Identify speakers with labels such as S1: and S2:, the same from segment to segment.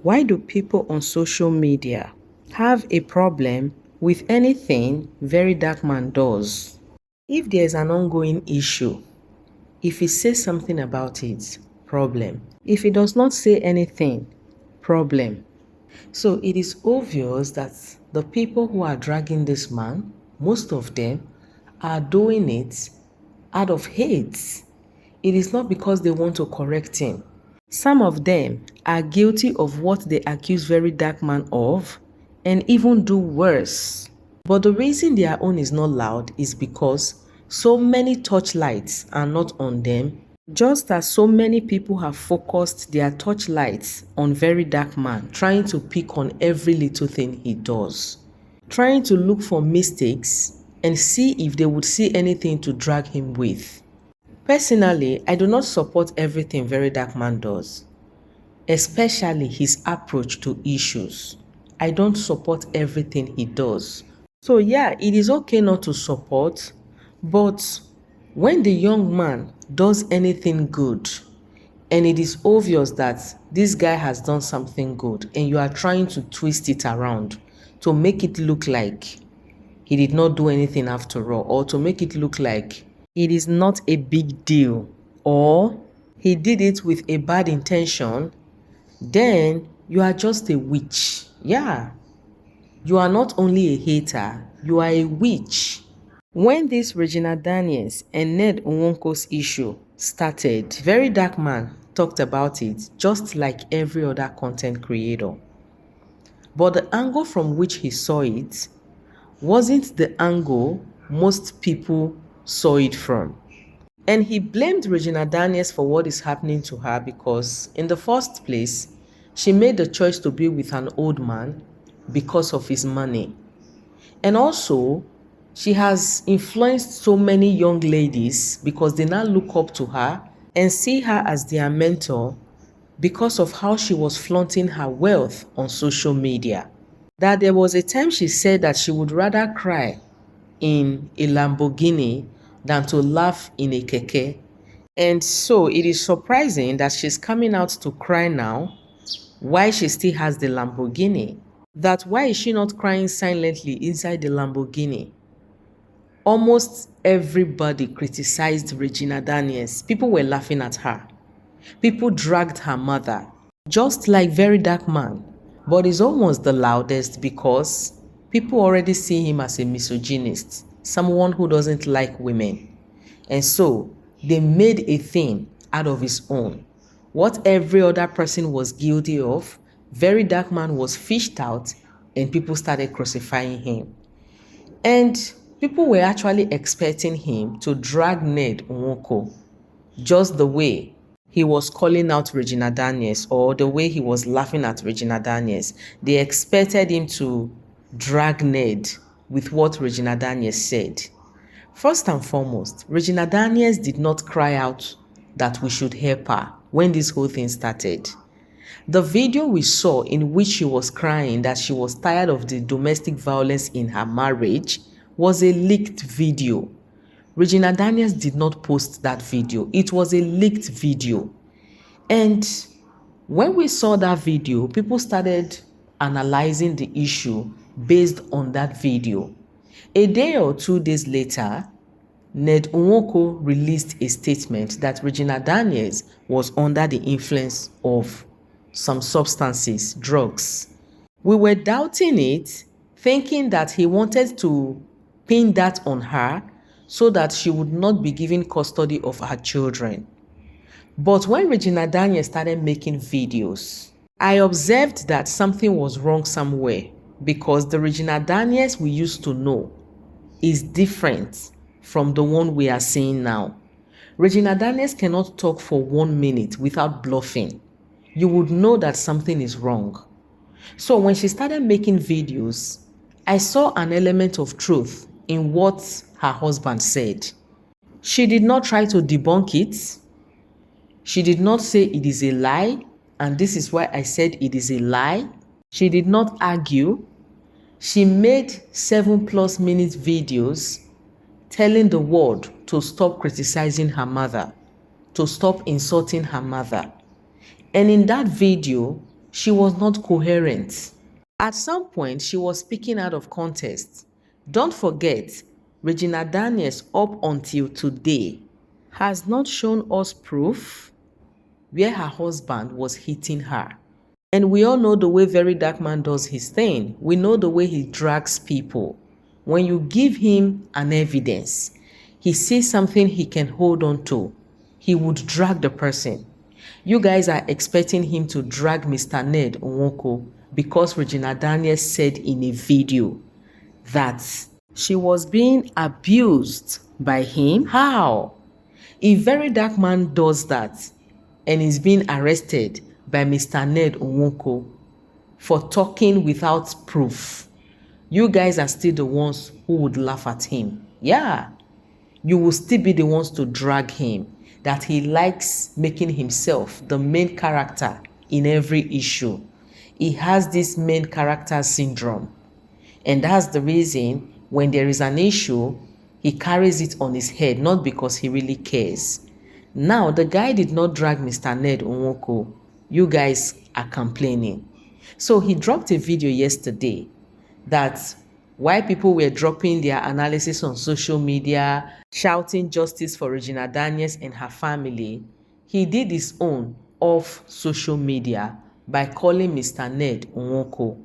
S1: Why do people on social media have a problem with anything Verydarkman does? If there's an ongoing issue, if he says something about it, problem. If he does not say anything, problem. So it is obvious that the people who are dragging this man, most of them, are doing it out of hate. It is not because they want to correct him. Some of them are guilty of what they accuse Verydarkman of and even do worse. But the reason their own is not loud is because so many torchlights are not on them, just as so many people have focused their torchlights on Verydarkman, trying to pick on every little thing he does, trying to look for mistakes and see if they would see anything to drag him with. Personally, I do not support everything Verydarkman does, especially his approach to issues. I don't support everything he does. So yeah, it is okay not to support, but when the young man does anything good and it is obvious that this guy has done something good and you are trying to twist it around to make it look like he did not do anything after all, or to make it look like it is not a big deal, or he did it with a bad intention, then you are just a witch. Yeah, you are not only a hater, you are a witch. When this Regina Daniels and Ned Nwoko's issue started, Verydarkman talked about it just like every other content creator. But the angle from which he saw it wasn't the angle most people saw it from. And he blamed Regina Daniels for what is happening to her because, in the first place, she made the choice to be with an old man because of his money. And also, she has influenced so many young ladies because they now look up to her and see her as their mentor because of how she was flaunting her wealth on social media. That there was a time she said that she would rather cry in a Lamborghini than to laugh in a keke. And so it is surprising that she's coming out to cry now while she still has the Lamborghini. That why is she not crying silently inside the Lamborghini? Almost everybody criticized Regina Daniels. People were laughing at her. People dragged her mother, just like Verydarkman. But he's almost the loudest because people already see him as a misogynist, someone who doesn't like women. And so they made a thing out of his own. What every other person was guilty of, Verydarkman was fished out and people started crucifying him. And people were actually expecting him to drag Ned Nwoko just the way he was calling out Regina Daniels or the way he was laughing at Regina Daniels. They expected him to drag Ned with what Regina Daniels said. First and foremost, Regina Daniels did not cry out that we should help her when this whole thing started. The video we saw in which she was crying that she was tired of the domestic violence in her marriage was a leaked video. Regina Daniels did not post that video. It was a leaked video. And when we saw that video, people started analyzing the issue based on that video. A day or 2 days later, Ned Nwoko released a statement that Regina Daniels was under the influence of some substances, drugs. We were doubting it, thinking that he wanted to pin that on her so that she would not be given custody of her children. But when Regina Daniels started making videos, I observed that something was wrong somewhere because the Regina Daniels we used to know is different from the one we are seeing now. Regina Daniels cannot talk for 1 minute without bluffing. You would know that something is wrong. So when she started making videos, I saw an element of truth in what her husband said. She did not try to debunk it. She did not say it is a lie, and this is why I said it is a lie. She did not argue. She made 7+ minute videos telling the world to stop criticizing her mother, to stop insulting her mother. And in that video, she was not coherent. At some point, she was speaking out of context. Don't forget, Regina Daniels, up until today, has not shown us proof where her husband was hitting her. And we all know the way Verydarkman does his thing. We know the way he drags people. When you give him an evidence, he sees something he can hold on to, he would drag the person. You guys are expecting him to drag Mr. Ned Nwoko because Regina Daniels said in a video that she was being abused by him. How? If Verydarkman does that and is being arrested by Mr. Ned Nwoko for talking without proof, you guys are still the ones who would laugh at him. Yeah, you will still be the ones to drag him, that he likes making himself the main character in every issue. He has this main character syndrome. And that's the reason when there is an issue, he carries it on his head, not because he really cares. Now, the guy did not drag Mr. Ned Nwoko. You guys are complaining. So he dropped a video yesterday that why people were dropping their analysis on social media, shouting justice for Regina Daniels and her family, he did his own off social media by calling Mr. Ned Nwoko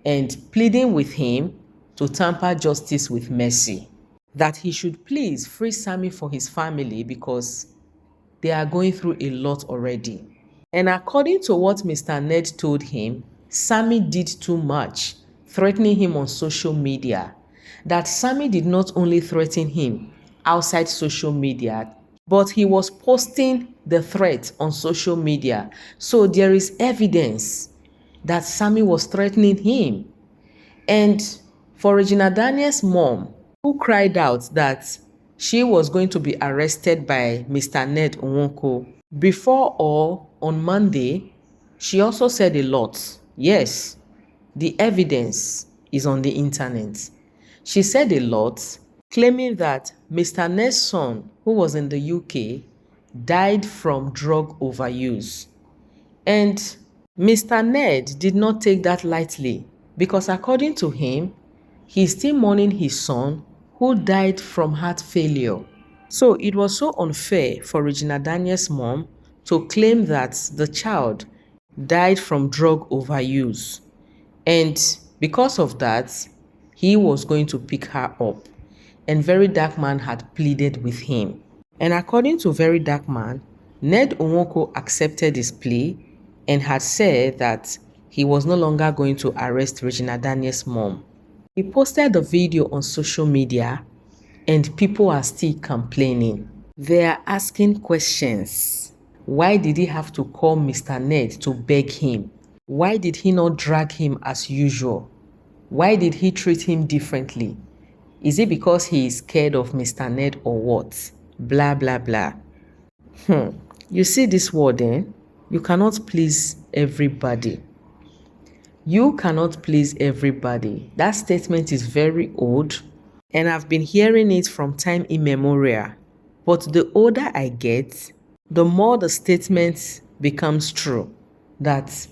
S1: and pleading with him to tamper justice with mercy, that he should please free Sammy for his family because they are going through a lot already. And according to what Mr. Ned told him, Sammy did too much, threatening him on social media. That Sammy did not only threaten him outside social media, but he was posting the threat on social media. So there is evidence that Sammy was threatening him. And for Regina Daniels' mom, who cried out that she was going to be arrested by Mr. Ned Nwoko, before all, on Monday, she also said a lot. Yes, the evidence is on the internet. She said a lot, claiming that Mr. Ned's son, who was in the UK, died from drug overuse. And Mr. Ned did not take that lightly because according to him, he's still mourning his son who died from heart failure. So it was so unfair for Regina Daniels' mom to claim that the child died from drug overuse. And because of that, he was going to pick her up. And Verydarkman had pleaded with him. And according to Verydarkman, Ned Nwoko accepted his plea and had said that he was no longer going to arrest Regina Daniels' mom. He posted the video on social media and people are still complaining. They are asking questions. Why did he have to call Mr. Ned to beg him? Why did he not drag him as usual? Why did he treat him differently? Is it because he is scared of Mr. Ned or what? Blah, blah, blah. You see this word, eh? You cannot please everybody. You cannot please everybody. That statement is very old, and I've been hearing it from time immemorial. But the older I get, the more the statement becomes true, that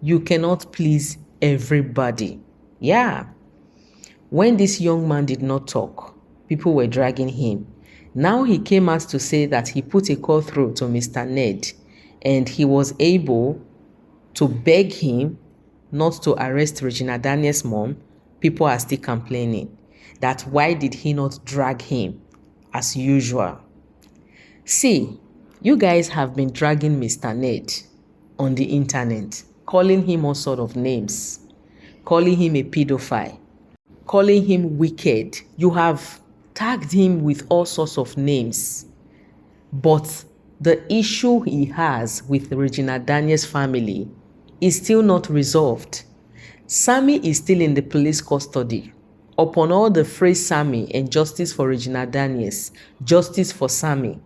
S1: you cannot please everybody. Yeah. When this young man did not talk, people were dragging him. Now he came out to say that he put a call through to Mr. Ned and he was able to beg him not to arrest Regina Daniels' mom. People are still complaining that why did he not drag him as usual? See, you guys have been dragging Mr. Ned on the internet, calling him all sort of names, calling him a pedophile, calling him wicked. You have tagged him with all sorts of names. But the issue he has with Regina Daniels' family is still not resolved. Sammy is still in the police custody. Upon all the phrase Sammy and justice for Regina Daniels, justice for Sammy,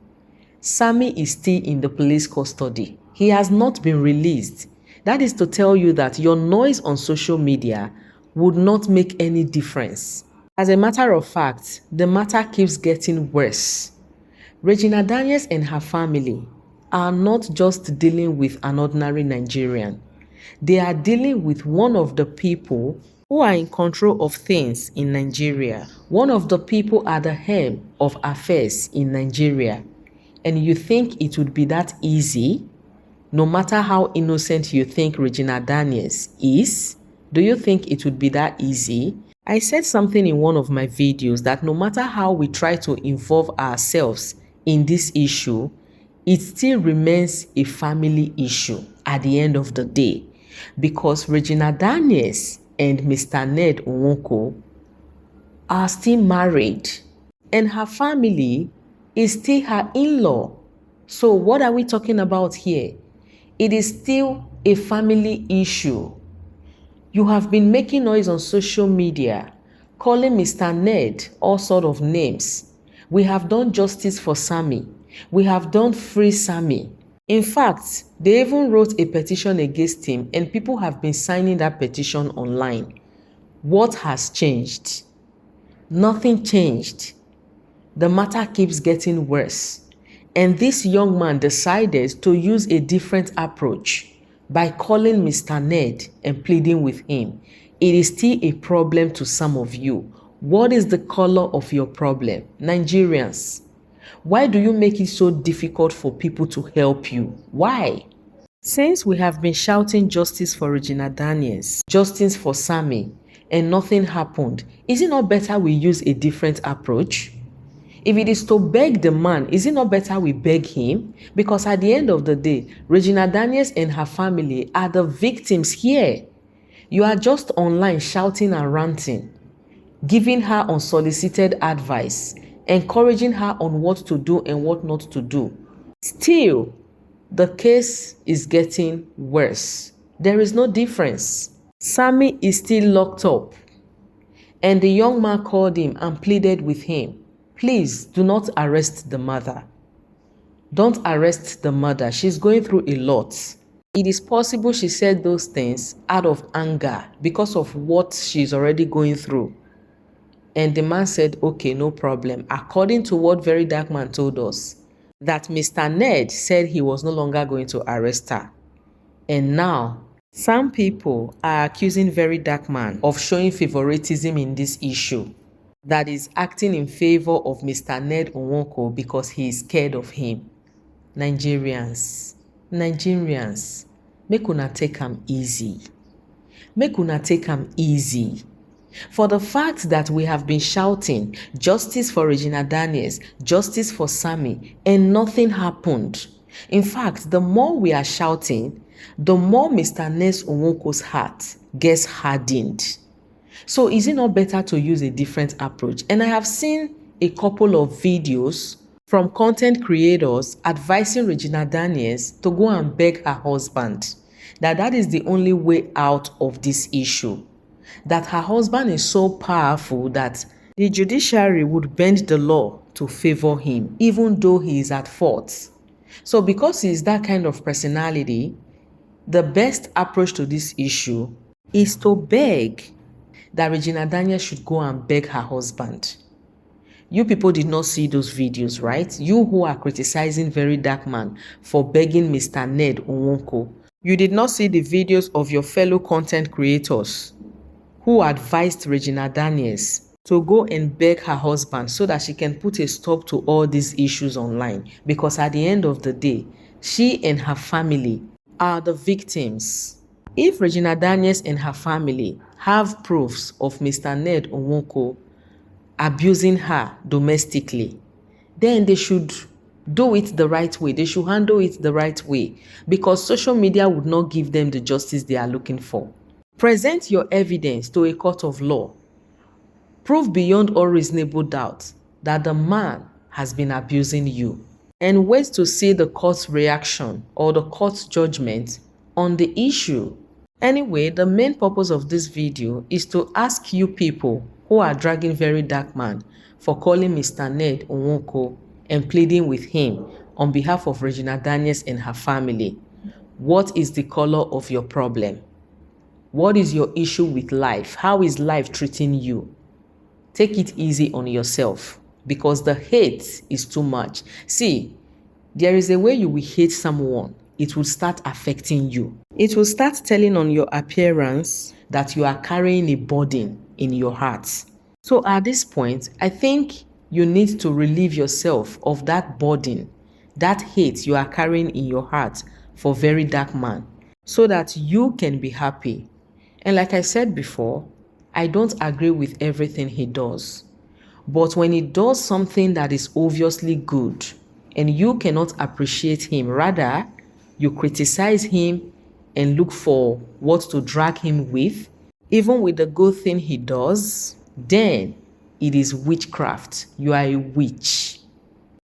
S1: Sammy is still in the police custody. He has not been released. That is to tell you that your noise on social media would not make any difference. As a matter of fact, the matter keeps getting worse. Regina Daniels and her family are not just dealing with an ordinary Nigerian. They are dealing with one of the people who are in control of things in Nigeria, one of the people at the helm of affairs in Nigeria. And you think it would be that easy? No matter how innocent you think Regina Daniels is, do you think it would be that easy? I said something in one of my videos that no matter how we try to involve ourselves in this issue, it still remains a family issue at the end of the day, because Regina Daniels and Mr. Ned Nwoko are still married and her family is still her in-law. So what are we talking about here? It is still a family issue. You have been making noise on social media, calling Mr. Ned all sort of names. We have done justice for Sammy. We have done free Sammy. In fact, they even wrote a petition against him and people have been signing that petition online. What has changed? Nothing changed. The matter keeps getting worse. And this young man decided to use a different approach by calling Mr. Ned and pleading with him. It is still a problem to some of you. What is the color of your problem? Nigerians. Why do you make it so difficult for people to help you? Why? Since we have been shouting justice for Regina Daniels, justice for Sammy, and nothing happened, is it not better we use a different approach? If it is to beg the man, is it not better we beg him? Because at the end of the day, Regina Daniels and her family are the victims here. You are just online shouting and ranting, giving her unsolicited advice, encouraging her on what to do and what not to do. Still, the case is getting worse. There is no difference. Sammy is still locked up, and the young man called him and pleaded with him. Please do not arrest the mother. Don't arrest the mother. She's going through a lot. It is possible she said those things out of anger because of what she's already going through. And the man said, okay, no problem. According to what Verydarkman told us, that Mr. Ned said he was no longer going to arrest her. And now, some people are accusing Verydarkman of showing favoritism in this issue, that is acting in favor of Mr. Ned Nwoko because he is scared of him. Nigerians, make una take am easy. Make una take am easy. For the fact that we have been shouting justice for Regina Daniels, justice for Sammy, and nothing happened. In fact, the more we are shouting, the more Mr. Ned Nwoko's heart gets hardened. So is it not better to use a different approach? And I have seen a couple of videos from content creators advising Regina Daniels to go and beg her husband that is the only way out of this issue. That her husband is so powerful that the judiciary would bend the law to favor him, even though he is at fault. So because he is that kind of personality, the best approach to this issue is to beg that Regina Daniels should go and beg her husband. You people did not see those videos, right? You who are criticizing Verydarkman for begging Mr. Ned Nwoko. You did not see the videos of your fellow content creators who advised Regina Daniels to go and beg her husband so that she can put a stop to all these issues online. Because at the end of the day, she and her family are the victims. If Regina Daniels and her family have proofs of Mr. Ned Nwoko abusing her domestically, then they should do it the right way. They should handle it the right way, because social media would not give them the justice they are looking for. Present your evidence to a court of law. Prove beyond all reasonable doubt that the man has been abusing you, and wait to see the court's reaction or the court's judgment on the issue. Anyway, the main purpose of this video is to ask you people who are dragging Verydarkman for calling Mr. Ned Nwoko and pleading with him on behalf of Regina Daniels and her family. What is the color of your problem? What is your issue with life? How is life treating you? Take it easy on yourself, because the hate is too much. See, there is a way you will hate someone it will start affecting you. It will start telling on your appearance that you are carrying a burden in your heart. So at this point, I think you need to relieve yourself of that burden, that hate you are carrying in your heart for Verydarkman, so that you can be happy. And like I said before, I don't agree with everything he does. But when he does something that is obviously good and you cannot appreciate him, rather you criticize him and look for what to drag him with, even with the good thing he does, then it is witchcraft. You are a witch.